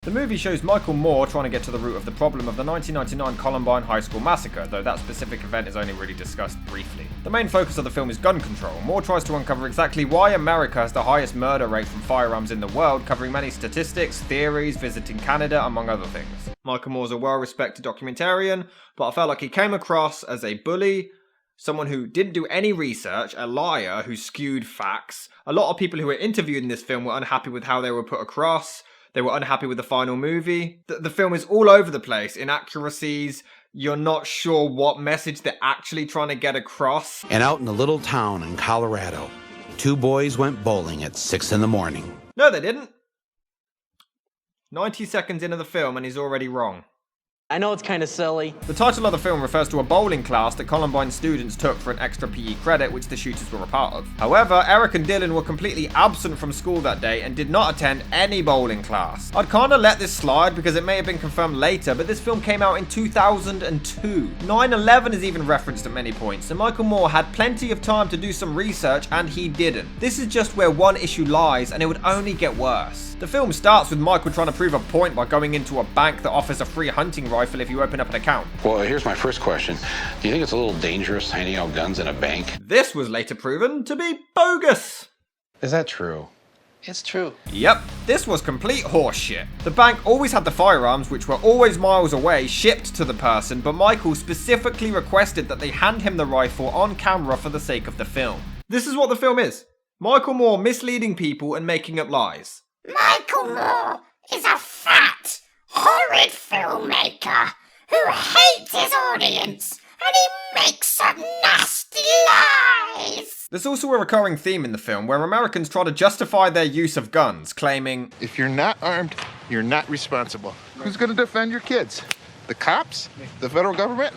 The movie shows Michael Moore trying to get to the root of the problem of the 1999 Columbine high school massacre, though that specific event is only really discussed briefly. The main focus of the film is gun control. Moore tries to uncover exactly why America has the highest murder rate from firearms in the world, covering many statistics, theories, visiting Canada, among other things. Michael Moore's a well-respected documentarian, but I felt like he came across as a bully, someone who didn't do any research, a liar who skewed facts. A lot of people who were interviewed in this film were unhappy with how they were put across. They were unhappy with the final movie. The film is all over the place. Inaccuracies. You're not sure what message they're actually trying to get across. And out in a little town in Colorado, 2 boys went bowling at 6 in the morning. No, they didn't. 90 seconds into the film and he's already wrong. I know it's kind of silly. The title of the film refers to a bowling class that Columbine students took for an extra PE credit, which the shooters were a part of. However, Eric and Dylan were completely absent from school that day and did not attend any bowling class. I'd kinda let this slide because it may have been confirmed later, but this film came out in 2002. 9/11 is even referenced at many points, and Michael Moore had plenty of time to do some research and he didn't. This is just where one issue lies, and it would only get worse. The film starts with Michael trying to prove a point by going into a bank that offers a free hunting rifle if you open up an account. Well, here's my first question. Do you think it's a little dangerous handing out guns in a bank? This was later proven to be bogus. Is that true? It's true. Yep, this was complete horseshit. The bank always had the firearms, which were always miles away, shipped to the person, but Michael specifically requested that they hand him the rifle on camera for the sake of the film. This is what the film is. Michael Moore misleading people and making up lies. Michael Moore is a fat, horrid filmmaker who hates his audience, and he makes up nasty lies. There's also a recurring theme in the film where Americans try to justify their use of guns, claiming, if you're not armed, you're not responsible. Who's going to defend your kids? The cops? The federal government?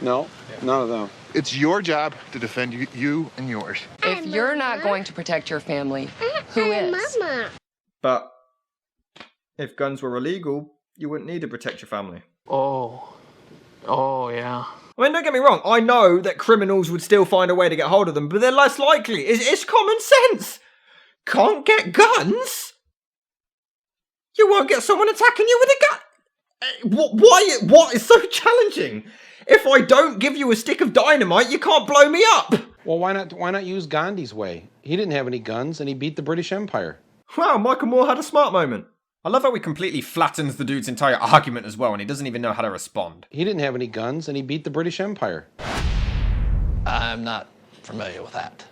No, none of them. It's your job to defend you and yours. If you're not going to protect your family, who is? Mama. but if guns were illegal, you wouldn't need to protect your family. Oh, yeah. I mean, don't get me wrong, I know that criminals would still find a way to get hold of them, but they're less likely. It's common sense. Can't get guns? You won't get someone attacking you with a gun. What is so challenging? If I don't give you a stick of dynamite, you can't blow me up. Well, why not use Gandhi's way? He didn't have any guns and he beat the British Empire. Wow, Michael Moore had a smart moment. I love how he completely flattens the dude's entire argument as well, and he doesn't even know how to respond. He didn't have any guns and he beat the British Empire. I'm not familiar with that.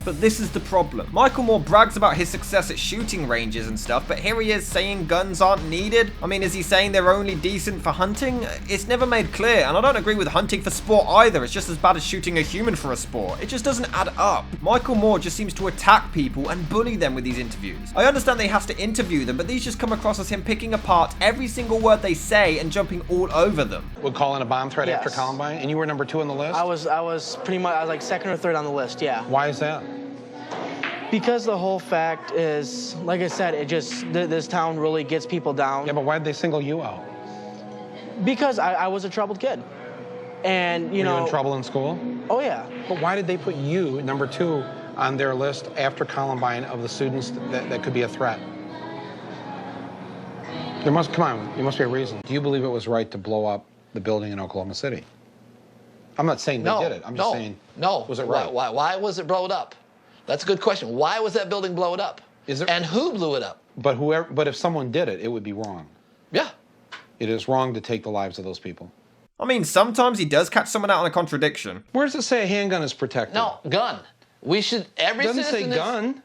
But this is the problem. Michael Moore brags about his success at shooting ranges and stuff, but here he is saying guns aren't needed. I mean, is he saying they're only decent for hunting? It's never made clear, and I don't agree with hunting for sport either. It's just as bad as shooting a human for a sport. It just doesn't add up. Michael Moore just seems to attack people and bully them with these interviews. I understand that he has to interview them, but these just come across as him picking apart every single word they say and jumping all over them. Would call in a bomb threat after Yes. Columbine, and you were number 2 on the list? I was pretty much, I was like 2nd or 3rd on the list, yeah. Why is that? Because the whole fact is, like I said, it just, this town really gets people down. Yeah, but why did they single you out? Because I was a troubled kid. And, you Were know. you in trouble in school? Oh, yeah. But why did they put you, number 2, on their list after Columbine of the students that could be a threat? There must be a reason. Do you believe it was right to blow up the building in Oklahoma City? I'm not saying they did it. I'm just saying, was it right? Why was it blown up? That's a good question. Why was that building blown up? And who blew it up? But if someone did it, it would be wrong. Yeah. It is wrong to take the lives of those people. I mean, sometimes he does catch someone out on a contradiction. Where does it say a handgun is protected? No, gun. We should, every It doesn't say citizen gun. It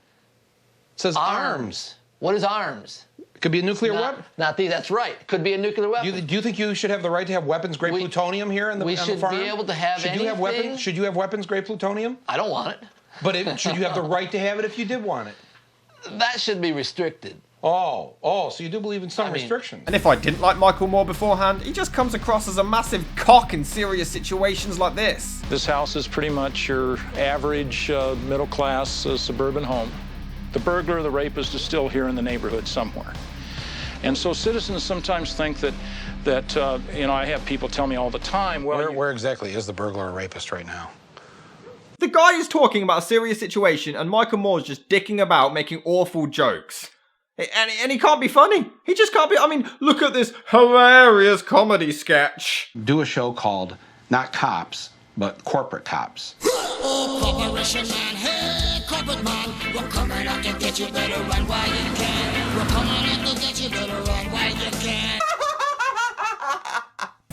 says arms. What is arms? It could be a nuclear weapon. That's right. Could be a nuclear weapon. Do you think you should have the right to have weapons-grade plutonium here on the farm? We should be able to have anything. Should you have weapons-grade plutonium? I don't want it. But should you have the right to have it if you did want it? That should be restricted. Oh, so you do believe in some restrictions. And if I didn't like Michael Moore beforehand, he just comes across as a massive cock in serious situations like this. This house is pretty much your average middle-class suburban home. The burglar, the rapist is still here in the neighborhood somewhere. And so citizens sometimes think that I have people tell me all the time, well, where exactly is the burglar or rapist right now? The guy is talking about a serious situation and Michael Moore's just dicking about making awful jokes. And he can't be funny. He just can't be. I mean, look at this hilarious comedy sketch. Do a show called not Cops, but Corporate Cops. Oh, corporation man, hey, corporate man, we're coming out to get you, better run while you can. We're coming out to get you, better run while you can.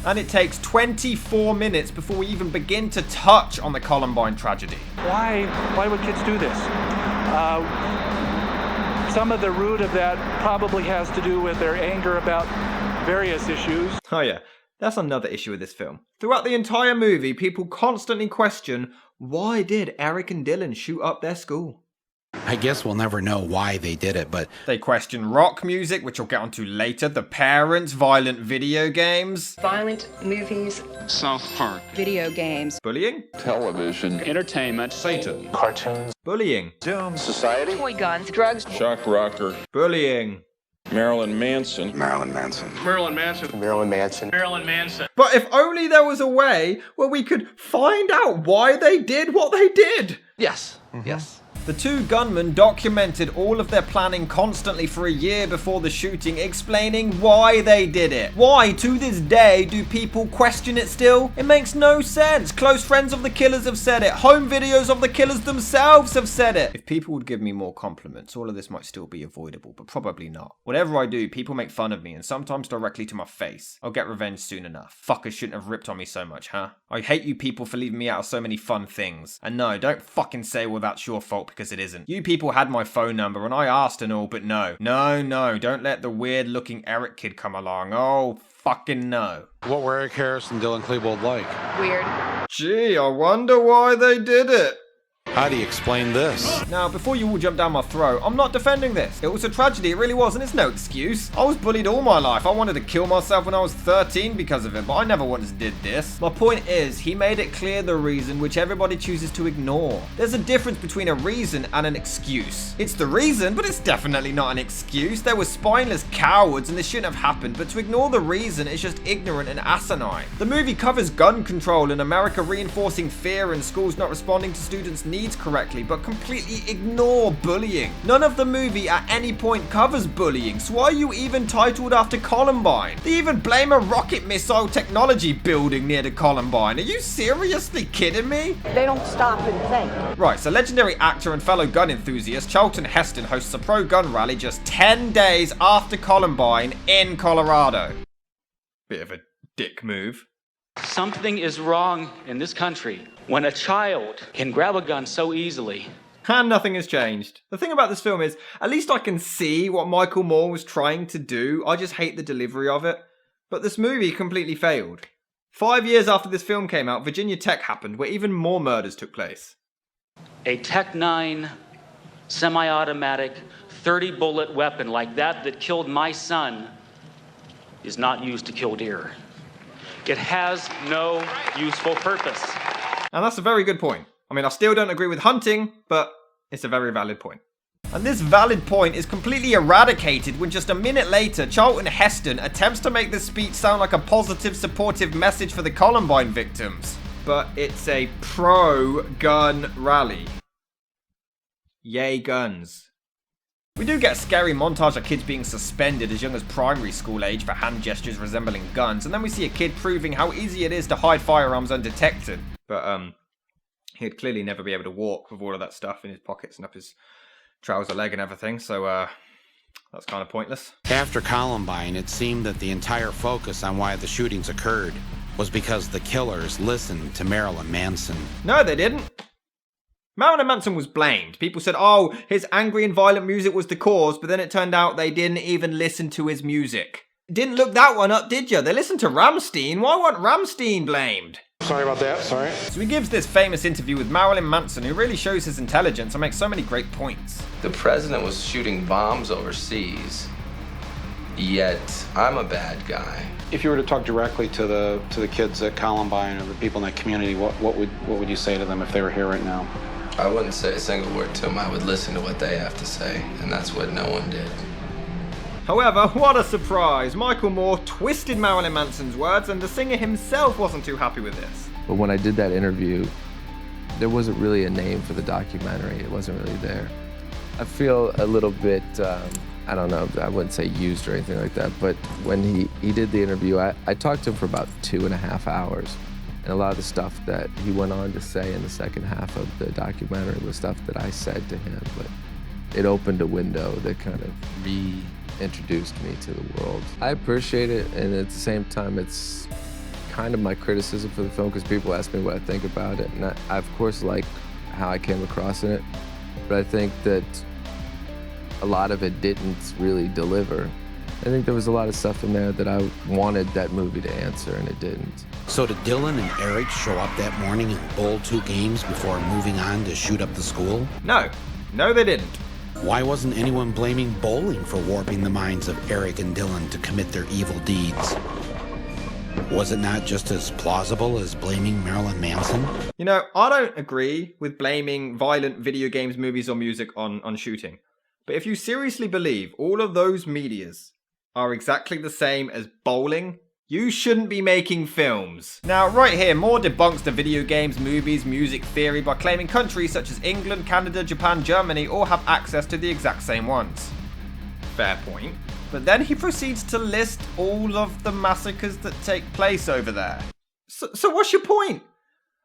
And it takes 24 minutes before we even begin to touch on the Columbine tragedy. Why would kids do this? Some of the root of that probably has to do with their anger about various issues. Oh yeah, that's another issue with this film. Throughout the entire movie, people constantly question, why did Eric and Dylan shoot up their school? I guess we'll never know why they did it, but... They question rock music, which we'll get onto later, the parents, violent video games... Violent movies. South Park. Video games. Bullying? Television. Entertainment. Satan. Cartoons. Bullying. Doom. Society. Toy guns. Drugs. Shock rocker. Bullying. Marilyn Manson. Marilyn Manson. Marilyn Manson. Marilyn Manson. Marilyn Manson. But if only there was a way where we could find out why they did what they did! Yes. Yes. The two gunmen documented all of their planning constantly for a year before the shooting, explaining why they did it. Why, to this day, do people question it still? It makes no sense. Close friends of the killers have said it. Home videos of the killers themselves have said it. If people would give me more compliments, all of this might still be avoidable, but probably not. Whatever I do, people make fun of me, and sometimes directly to my face. I'll get revenge soon enough. Fuckers shouldn't have ripped on me so much, huh? I hate you people for leaving me out of so many fun things. And no, don't fucking say, well, that's your fault, because it isn't. You people had my phone number and I asked and all, but no. No, don't let the weird looking Eric kid come along. Oh, fucking no. What were Eric Harris and Dylan Klebold like? Weird. Gee, I wonder why they did it. How do you explain this? Now, before you all jump down my throat, I'm not defending this. It was a tragedy, it really was, and it's no excuse. I was bullied all my life. I wanted to kill myself when I was 13 because of it, but I never once did this. My point is, he made it clear the reason which everybody chooses to ignore. There's a difference between a reason and an excuse. It's the reason, but it's definitely not an excuse. They were spineless cowards and this shouldn't have happened, but to ignore the reason is just ignorant and asinine. The movie covers gun control and America reinforcing fear and schools not responding to students' needs correctly, but completely ignore bullying. None of the movie at any point covers bullying, so why are you even titled after Columbine? They even blame a rocket missile technology building near the Columbine. Are you seriously kidding me? They don't stop and think. Right, so legendary actor and fellow gun enthusiast Charlton Heston hosts a pro-gun rally just 10 days after Columbine in Colorado. Bit of a dick move. Something is wrong in this country when a child can grab a gun so easily. And nothing has changed. The thing about this film is, at least I can see what Michael Moore was trying to do. I just hate the delivery of it. But this movie completely failed. 5 years after this film came out, Virginia Tech happened, where even more murders took place. A Tech 9 semi-automatic 30-bullet weapon like that killed my son is not used to kill deer. It has no useful purpose. And that's a very good point. I mean, I still don't agree with hunting, but it's a very valid point. And this valid point is completely eradicated when just a minute later, Charlton Heston attempts to make this speech sound like a positive, supportive message for the Columbine victims. But it's a pro-gun rally. Yay guns. We do get a scary montage of kids being suspended as young as primary school age for hand gestures resembling guns, and then we see a kid proving how easy it is to hide firearms undetected. But, he'd clearly never be able to walk with all of that stuff in his pockets and up his trouser leg and everything, so, that's kind of pointless. After Columbine, it seemed that the entire focus on why the shootings occurred was because the killers listened to Marilyn Manson. No, they didn't. Marilyn Manson was blamed. People said, oh, his angry and violent music was the cause, but then it turned out they didn't even listen to his music. Didn't look that one up, did you? They listened to Rammstein. Why wasn't Rammstein blamed? Sorry about that, sorry. So he gives this famous interview with Marilyn Manson, who really shows his intelligence and makes so many great points. The president was shooting bombs overseas, yet I'm a bad guy. If you were to talk directly to the kids at Columbine or the people in that community, what would you say to them if they were here right now? I wouldn't say a single word to them. I would listen to what they have to say, and that's what no one did. However, what a surprise! Michael Moore twisted Marilyn Manson's words, and the singer himself wasn't too happy with this. But when I did that interview, there wasn't really a name for the documentary. It wasn't really there. I feel a little bit I don't know, I wouldn't say used or anything like that, but when he did the interview, I talked to him for about 2.5 hours. And a lot of the stuff that he went on to say in the second half of the documentary was stuff that I said to him, but it opened a window that kind of reintroduced me to the world. I appreciate it, and at the same time, it's kind of my criticism for the film because people ask me what I think about it, and I of course like how I came across in it, but I think that a lot of it didn't really deliver. I think there was a lot of stuff in there that I wanted that movie to answer, and it didn't. So did Dylan and Eric show up that morning and bowl 2 games before moving on to shoot up the school? No, they didn't. Why wasn't anyone blaming bowling for warping the minds of Eric and Dylan to commit their evil deeds? Was it not just as plausible as blaming Marilyn Manson? You know, I don't agree with blaming violent video games, movies, or music on shooting. But if you seriously believe all of those medias are exactly the same as bowling, you shouldn't be making films. Now, right here, Moore debunks the video games, movies, music theory by claiming countries such as England, Canada, Japan, Germany all have access to the exact same ones. Fair point. But then he proceeds to list all of the massacres that take place over there. So what's your point?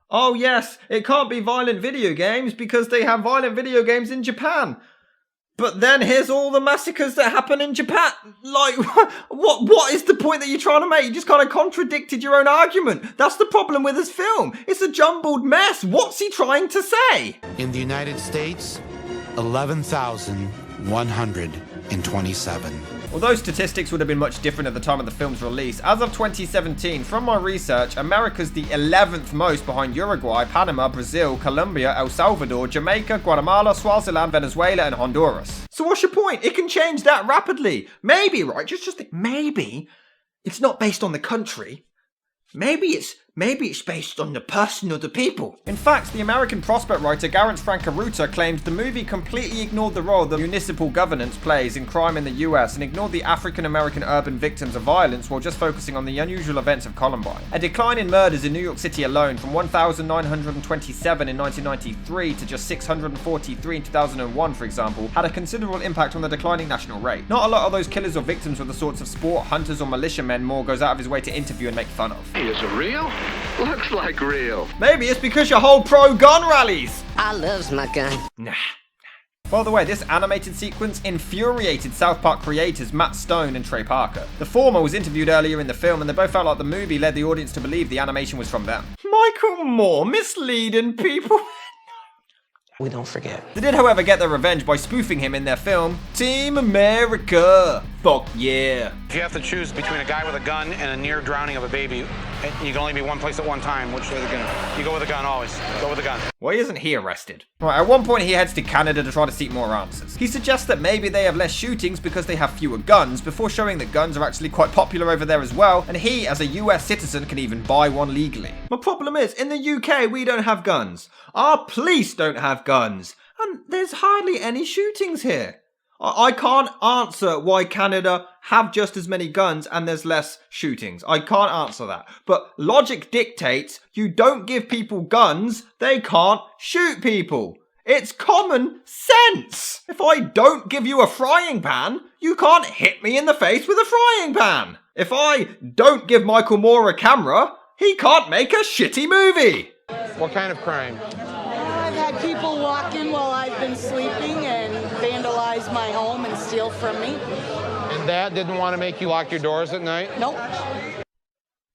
Oh yes, it can't be violent video games because they have violent video games in Japan. But then here's all the massacres that happen in Japan. Like, what is the point that you're trying to make? You just kind of contradicted your own argument. That's the problem with this film. It's a jumbled mess. What's he trying to say? In the United States, 11,127. Although statistics would have been much different at the time of the film's release, as of 2017, from my research, America's the 11th most behind Uruguay, Panama, Brazil, Colombia, El Salvador, Jamaica, Guatemala, Swaziland, Venezuela, and Honduras. So what's your point? It can change that rapidly. Maybe, right? Just think, maybe it's not based on the country. Maybe it's based on the person or the people. In fact, the American prospect writer Garance Francaruta claimed the movie completely ignored the role that municipal governance plays in crime in the US and ignored the African-American urban victims of violence while just focusing on the unusual events of Columbine. A decline in murders in New York City alone from 1,927 in 1993 to just 643 in 2001, for example, had a considerable impact on the declining national rate. Not a lot of those killers or victims were the sorts of sport hunters or militiamen Moore goes out of his way to interview and make fun of. Is it real? Looks like real. Maybe it's because you hold pro-gun rallies. I loves my gun. Nah. By the way, this animated sequence infuriated South Park creators Matt Stone and Trey Parker. The former was interviewed earlier in the film and they both felt like the movie led the audience to believe the animation was from them. Michael Moore misleading people. We don't forget. They did, however, get their revenge by spoofing him in their film, Team America. Fuck yeah. If you have to choose between a guy with a gun and a near drowning of a baby, you can only be one place at one time. Which way are you going? You go with a gun always. Go with a gun. Why isn't he arrested? Right, at one point he heads to Canada to try to seek more answers. He suggests that maybe they have less shootings because they have fewer guns, before showing that guns are actually quite popular over there as well, and he, as a US citizen, can even buy one legally. My problem is, in the UK we don't have guns. Our police don't have guns. And there's hardly any shootings here. I can't answer why Canada have just as many guns and there's less shootings. I can't answer that. But logic dictates you don't give people guns, they can't shoot people. It's common sense. If I don't give you a frying pan, you can't hit me in the face with a frying pan. If I don't give Michael Moore a camera, he can't make a shitty movie. What kind of crime? I've had people walk in while I've been sleeping and vandalize my home and steal from me. And Dad didn't want to make you lock your doors at night? Nope.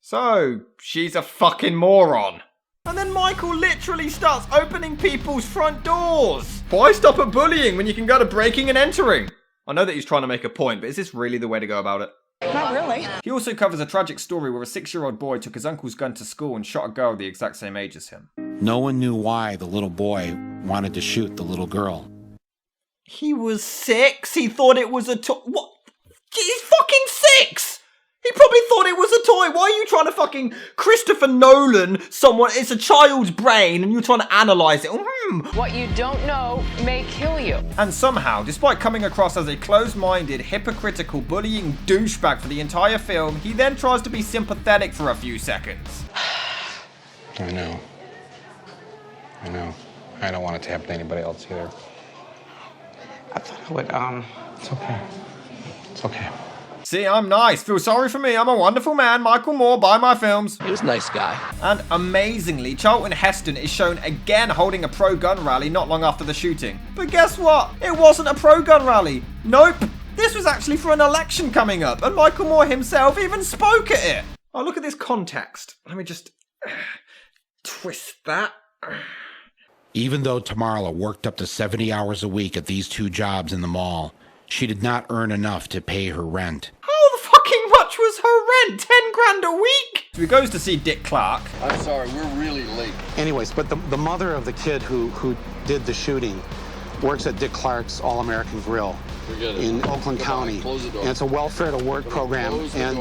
So, she's a fucking moron. And then Michael literally starts opening people's front doors. Why stop at bullying when you can go to breaking and entering? I know that he's trying to make a point, but is this really the way to go about it? Not really. He also covers a tragic story where a 6-year-old boy took his uncle's gun to school and shot a girl the exact same age as him. No one knew why the little boy wanted to shoot the little girl. He was 6? He thought it was a toy? What? He's fucking 6! He probably thought it was a toy. Why are you trying to fucking Christopher Nolan someone? It's a child's brain and you're trying to analyze it. What you don't know may kill you. And somehow, despite coming across as a closed-minded, hypocritical, bullying douchebag for the entire film, he then tries to be sympathetic for a few seconds. I know. I don't want it to happen to anybody else either. I thought I would, It's okay. It's okay. See, I'm nice. Feel sorry for me. I'm a wonderful man. Michael Moore, buy my films. He was a nice guy. And amazingly, Charlton Heston is shown again holding a pro-gun rally not long after the shooting. But guess what? It wasn't a pro-gun rally. Nope. This was actually for an election coming up, and Michael Moore himself even spoke at it. Oh, look at this context. Let me just twist that. Even though Tamarla worked up to 70 hours a week at these 2 jobs in the mall, she did not earn enough to pay her rent. How the fucking much was her rent? 10 grand a week? So he goes to see Dick Clark. I'm sorry, we're really late. Anyways, but the mother of the kid who did the shooting works at Dick Clark's All-American Grill in Oakland County. Close the door. And it's a welfare-to-work program. And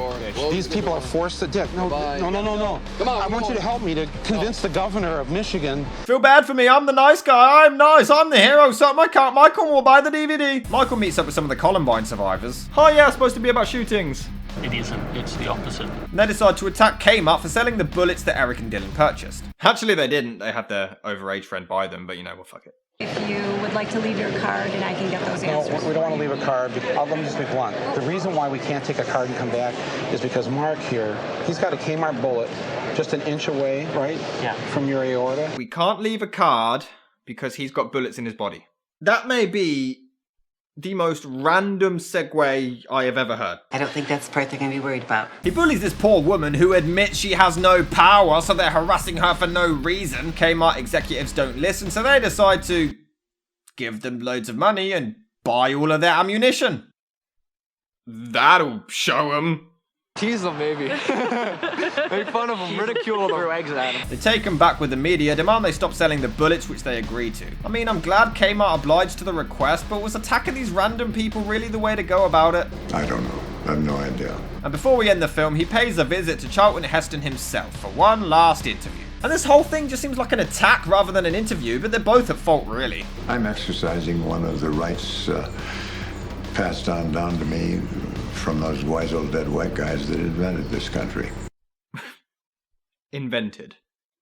these people are forced to... Dick, no. Come on, I want you to help me to convince the governor of Michigan. Feel bad for me. I'm the nice guy. I'm nice. I'm the hero. So Michael will buy the DVD. Michael meets up with some of the Columbine survivors. Oh yeah, it's supposed to be about shootings. It isn't. It's the opposite. And they decide to attack Kmart for selling the bullets that Eric and Dylan purchased. Actually, they didn't. They had their overage friend buy them, but you know, well, fuck it. If you would like to leave your card and I can get those answers. No, we don't want to leave a card. Let me just be blunt. The reason why we can't take a card and come back is because Mark here, he's got a Kmart bullet just an inch away, right? Yeah. From your aorta. We can't leave a card because he's got bullets in his body. That may be the most random segue I have ever heard. I don't think that's the part they're going to be worried about. He bullies this poor woman who admits she has no power, so they're harassing her for no reason. Kmart executives don't listen, so they decide to give them loads of money and buy all of their ammunition. That'll show them. Tease them, maybe. Make fun of them, ridicule them, throw eggs at them. They take them back with the media, demand they stop selling the bullets, which they agree to. I mean, I'm glad Kmart obliged to the request, but was attacking these random people really the way to go about it? I don't know. I have no idea. And before we end the film, he pays a visit to Charlton Heston himself for one last interview. And this whole thing just seems like an attack rather than an interview, but they're both at fault, really. I'm exercising one of the rights passed on down to me from those wise old dead white guys that invented this country. Invented.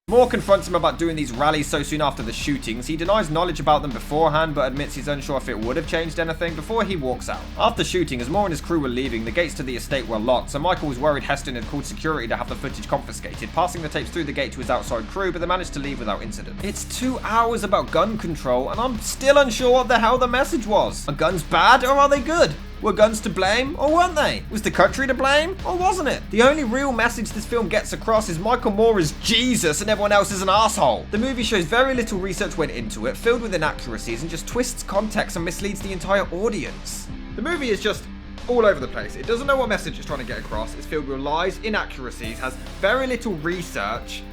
Moore confronts him about doing these rallies so soon after the shootings. He denies knowledge about them beforehand, but admits he's unsure if it would have changed anything before he walks out. After shooting, as Moore and his crew were leaving, the gates to the estate were locked, so Michael was worried Heston had called security to have the footage confiscated, passing the tapes through the gate to his outside crew, but they managed to leave without incident. It's 2 hours about gun control, and I'm still unsure what the hell the message was. Are guns bad, or are they good? Were guns to blame, or weren't they? Was the country to blame, or wasn't it? The only real message this film gets across is Michael Moore is Jesus and everyone else is an asshole. The movie shows very little research went into it, filled with inaccuracies, and just twists context and misleads the entire audience. The movie is just all over the place. It doesn't know what message it's trying to get across. It's filled with lies, inaccuracies, has very little research,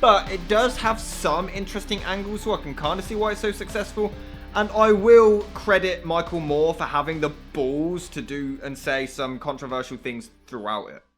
but it does have some interesting angles, so I can kind of see why it's so successful. And I will credit Michael Moore for having the balls to do and say some controversial things throughout it.